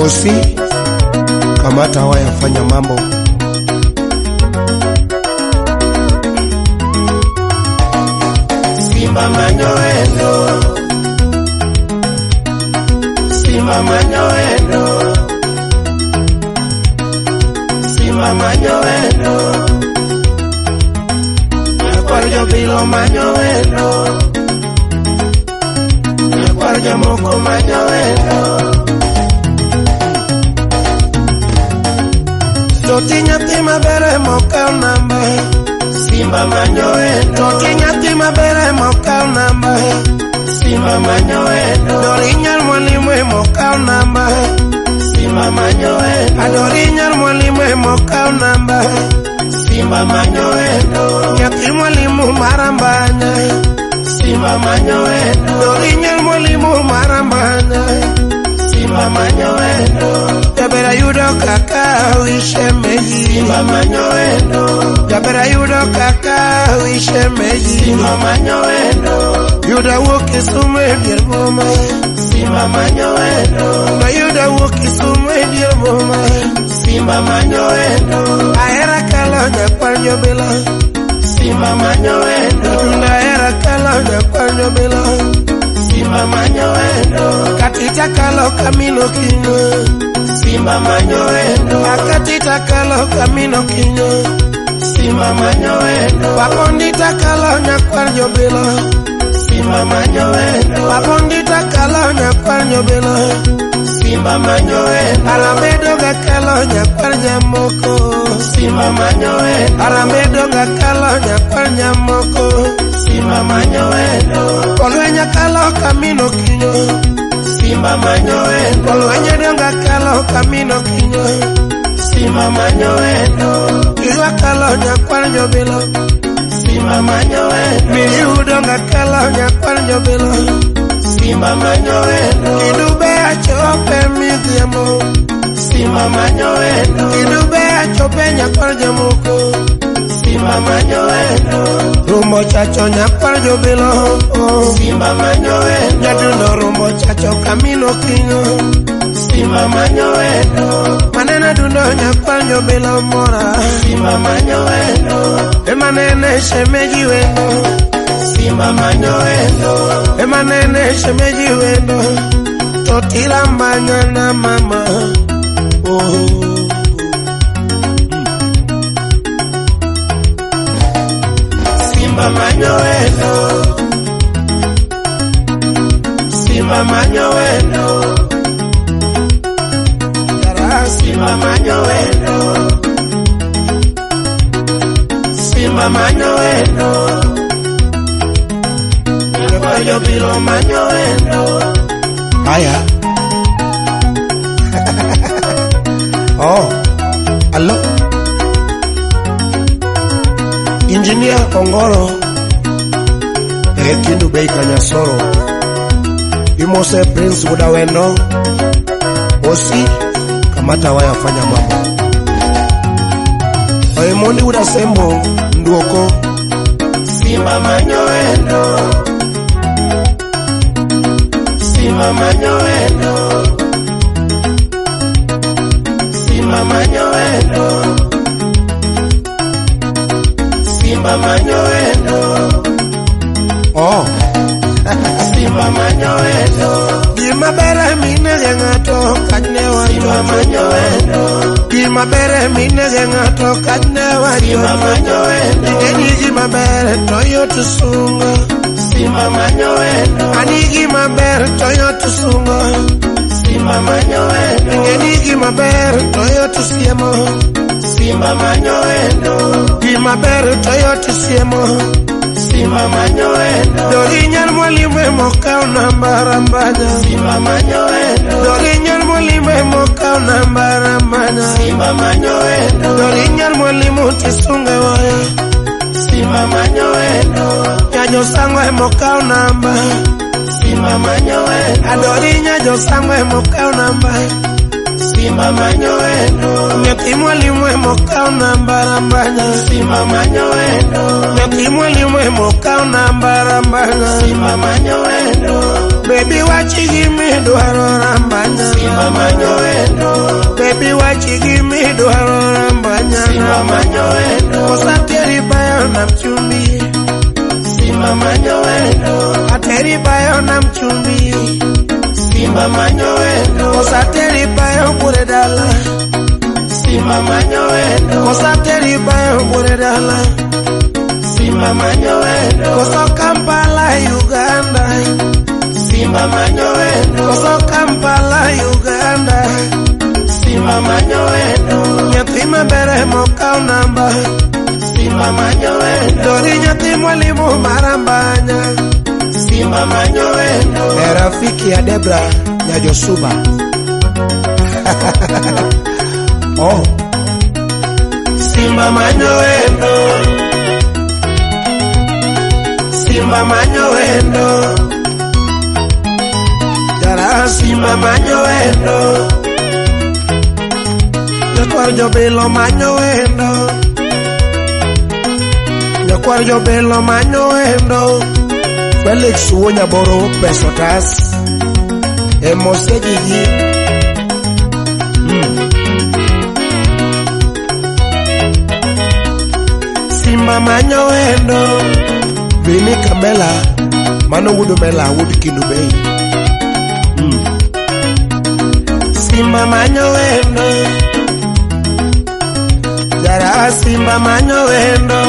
Osi kamata waya, fanya mambo. Simama nyoendo, simama nyoendo, simama nyoendo, nakuarjo bilo manyoendo, nakuarjo moko manyoendo. Toti nyathi mabere mokao namba, simama nyoendo. Toti nyathi mabere mokao namba, simama nyoendo. Adorinyal mwalimu mokao namba, simama nyoendo. Adorinyal mwalimu mokao namba, simama nyoendo. Nyathi mwalimu marambanya, simama nyoendo. Adorinyal mwalimu marambanya, simama nyoendo. Jabera yudo kaka wishemeji, simama nyoendo. Jabera yudo kaka wishemeji, simama nyoendo. Yuda woki sume dirboma, simama nyoendo. Na yuda woki sume dirboma, simama nyoendo. Aera kala nyapanyo bila, simama nyoendo. Na aera kala nyapanyo bila, simama nyoendo. Katita kalo kamino kinyo, simama nyoendo. Akatita kalo kamino kinyo, simama nyoendo. Wapondita kalo nyakwarjo bila, simama nyoendo. Wapondita kalo nyakwarjo bila, simama nyoendo. Aramedo gakalo nyakwarja moko, simama nyoendo. Aramedo gakalo nyakwarja moko, simama nyoendo. Kolwenya kalo kamino kinyo, simama nyoendo. Kolwenya donga kalo kamino kinyo, simama nyoendo. Iwa kalo nyakwarjo bila, simama nyoendo. Miyudonga kalo nyakwarjo bila, simama nyoendo. Idube achope midhiamo, simama nyoendo. Idube achope nyakwarjo moko, simama nyoendo. Rumbo chacho nyakwarjo bila, simama nyoendo. Nyaduno rumbo chacho kamino kinyo, simama nyoendo. Manena duno nyakwarjo bila mora, simama nyoendo. Emanene shemeji wendo, simama nyoendo. Emanene shemeji wendo, totirambanya na mama, simama nyoendo. Simama nyoendo. Simama nyoendo. Simama nyoendo. Nakuarjo bilo manyoendo. Haya. Oh, hello. Engineer Ongoro, Kindu Bei Kanyasoro, Imose Prince Udawendo, Osi kamata waya, fanya mambo. Oimondi Udasembo Nduoko, simama nyoendo. Simama nyoendo. Simama nyoendo. Simama nyoendo. oh. Simama nyoendo. Gima bere minege ngato kanyewa, simama nyoendo. Gima bere minege ngato kanyewa, simama nyoendo. Ngeni gima bere toyo tusunga, simama nyoendo. Ani gima bere toyo tusunga, simama nyoendo. Ngeni gima bere toyo tusiemo, simama nyoendo. Gima bere toyo tusiemo, simama nyoendo. Dorinyal mwalimu mokao namba rambanya, simama nyoendo. Dorinyal mwalimu mokao namba rambanya, simama nyoendo. Dorinyal mwalimu tisunge waya, simama nyoendo. Nyajo sangwe mokao namba, simama nyoendo. Adorinya jo sangwe mokao namba, simama nyoendo. Nyathi mwalimu mokao namba rambanya, simama nyoendo. Nyathi mwalimu mokao namba rambanya, simama nyoendo. Be Baby wachi gimi dwaro rambanya. Simba manyo endo. Baby wachi gimi dwaro rambanya. Simba manyo endo. Kosa teri bayo na mchumbi. Simba manyo endo. Ateri bayo na mchumbi. Simba manyo endo. Kosa teri bayo bure dala. Simba manyo endo. Kosa teri bayo bure dala. Simba manyo endo. Kosa Kampala Uganda. Simba manyo endo. Kosa Kampala Uganda. Simba manyo endo. Nyathi mabere mokao namba. Simba manyo endo. Dori nyathi mwalimu marambanya. Simba manyo endo. Rafiki ya Debra ya Josuba. Oh. Simba manyo endo. Simba manyo endo. Jara Simba manyo endo. Nyakwar jobelo manyo endo. Nyakwar jobelo manyo endo. Felix Wonyaboro Pesotas Emosegigi Simba manyo endo. Vini Kamela Mano Wudu Mela Wood Kindubei Simba manyo endo. Jara Simba manyo endo.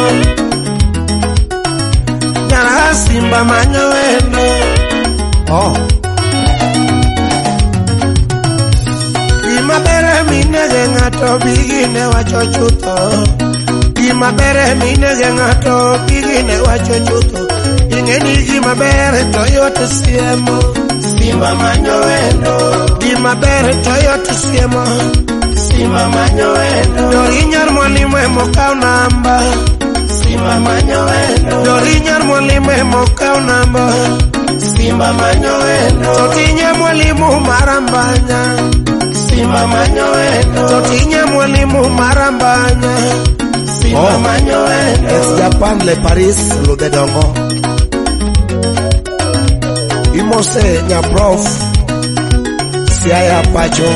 Jara Simba manyo endo. Oh. Gima bere minege ngato bigine wacho chuto. Gima bere minege ngato bigine wacho chuto. Ingeni gima bere Toyota Siemo. Simba manyo endo. Gima bere Toyota Siemo. Simba manyo endo. Dorinyar mwalimu mokao namba. Simba manyo endo. Dorinyar mwalimu mokao namba. Simba manyo endo. Totinya mwalimu marambanya. Simba manyo endo. Totinya mwalimu marambanya. Simba manyo endo. It's Japan le Paris lo de dongo. Imose nya prof. Siaya pacho.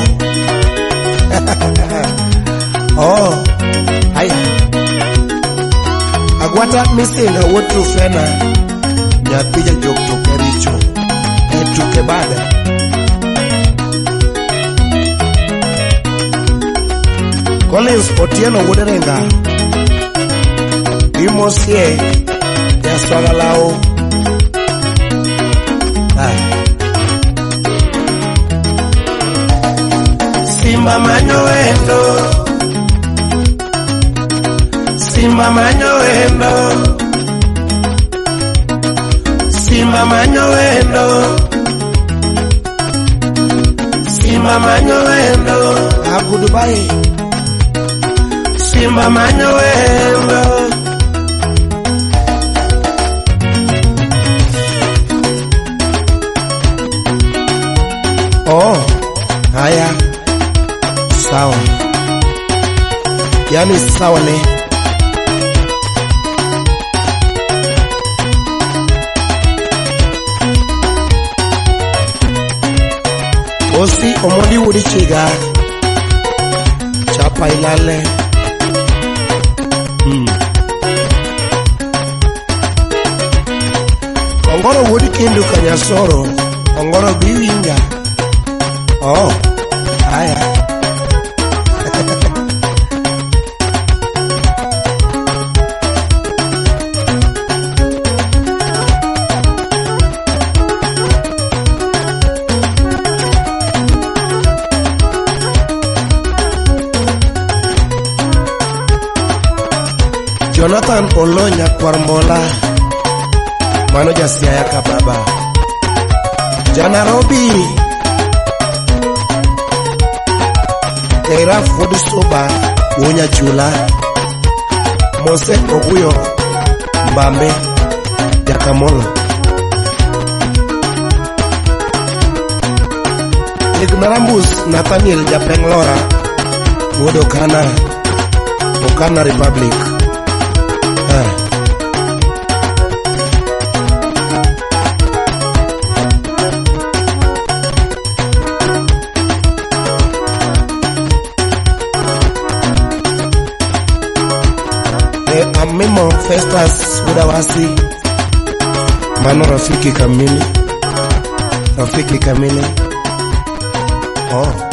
Oh. Aya. Agwata missing a wood to fena. Nyapija jok to kericho. Etuke bada. Collins Otieno Wuderenga. Imosie ya Swagalao. Simba manyo endo. Simba manyo endo. Simba manyo endo. Simba manyo endo. Agudubai. Simba manyo endo. Oh, haya. Sawa. Yani sawa ne. Osi omodi wudi chiga. Chapa ilale. Ongoro wudi kindu kanyasoro. Ongoro biwinga. Oh, haya. Jonathan Olonya Kwarmbola Mano Jasiaya Kababa Janarobi Keira Fodusoba Wonya Chula Mose Oguyo Mbambe Jakamolo Igmarambus Nathaniel Japenglora Wodokana Okana Republic Amimo Festus Udawasi, mano rafiki kamili. Oh